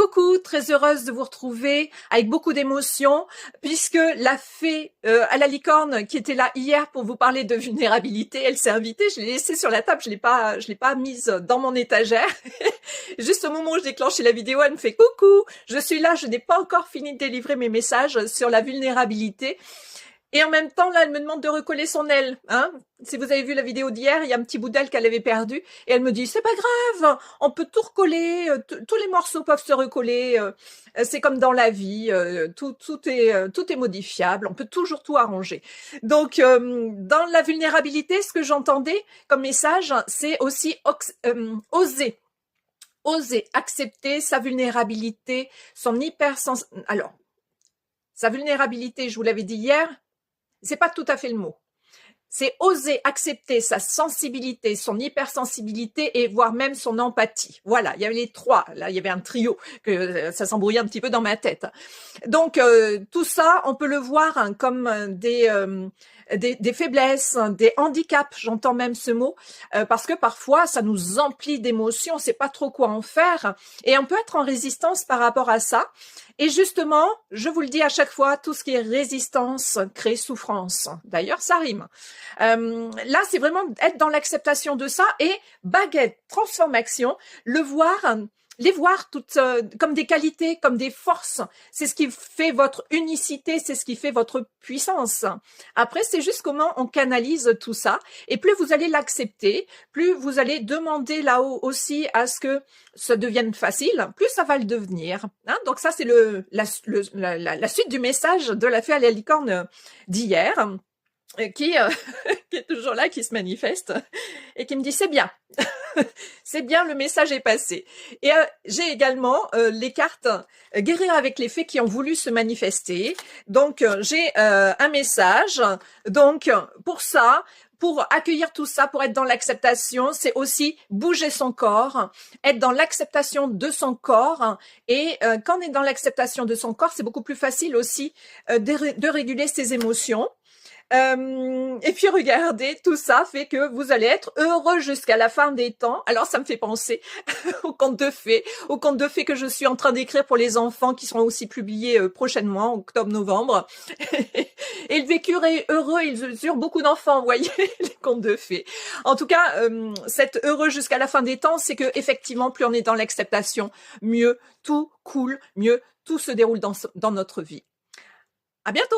Coucou, très heureuse de vous retrouver avec beaucoup d'émotions puisque la fée à la licorne qui était là hier pour vous parler de vulnérabilité, elle s'est invitée, je l'ai laissée sur la table, je l'ai pas mise dans mon étagère. Juste au moment où je déclenchais la vidéo, elle me fait coucou, je suis là, je n'ai pas encore fini de délivrer mes messages sur la vulnérabilité. Et en même temps, là, elle me demande de recoller son aile. Hein, si vous avez vu la vidéo d'hier, il y a un petit bout d'aile qu'elle avait perdu. Et elle me dit, c'est pas grave, on peut tout recoller, tous les morceaux peuvent se recoller. C'est comme dans la vie, tout est modifiable, on peut toujours tout arranger. Donc, dans la vulnérabilité, ce que j'entendais comme message, c'est aussi oser. Oser accepter sa vulnérabilité, son hypersensibilité. Alors, sa vulnérabilité, je vous l'avais dit hier, c'est pas tout à fait le mot. C'est oser accepter sa sensibilité, son hypersensibilité et voire même son empathie. Voilà, il y avait les trois. Là, il y avait un trio que ça s'embrouillait un petit peu dans ma tête. Donc tout ça, on peut le voir hein, comme des faiblesses, des handicaps. J'entends même ce mot parce que parfois ça nous emplit d'émotions, on sait pas trop quoi en faire et on peut être en résistance par rapport à ça. Et justement, je vous le dis à chaque fois, tout ce qui est résistance crée souffrance. D'ailleurs, ça rime. Là, c'est vraiment être dans l'acceptation de ça et baguette, transformation, les voir toutes comme des qualités, comme des forces. C'est ce qui fait votre unicité, c'est ce qui fait votre puissance. Après, c'est juste comment on canalise tout ça. Et plus vous allez l'accepter, plus vous allez demander là-haut aussi à ce que ça devienne facile, plus ça va le devenir. Hein, donc ça, c'est la suite du message de la fée à la licorne d'hier. Qui est toujours là, qui se manifeste et qui me dit c'est bien, c'est bien, le message est passé. Et j'ai également les cartes guérir avec les fées qui ont voulu se manifester. Donc j'ai un message. Donc pour ça, pour accueillir tout ça, pour être dans l'acceptation, c'est aussi bouger son corps, être dans l'acceptation de son corps. Et quand on est dans l'acceptation de son corps, c'est beaucoup plus facile aussi de réguler ses émotions. Et puis regardez, tout ça fait que vous allez être heureux jusqu'à la fin des temps. Alors ça me fait penser au conte de fées que je suis en train d'écrire pour les enfants qui seront aussi publiés prochainement, octobre-novembre. Et ils vécurent heureux, ils eurent beaucoup d'enfants, vous voyez, les contes de fées. En tout cas, cet heureux jusqu'à la fin des temps, c'est que effectivement, plus on est dans l'acceptation, mieux tout coule, mieux tout se déroule dans notre vie. À bientôt!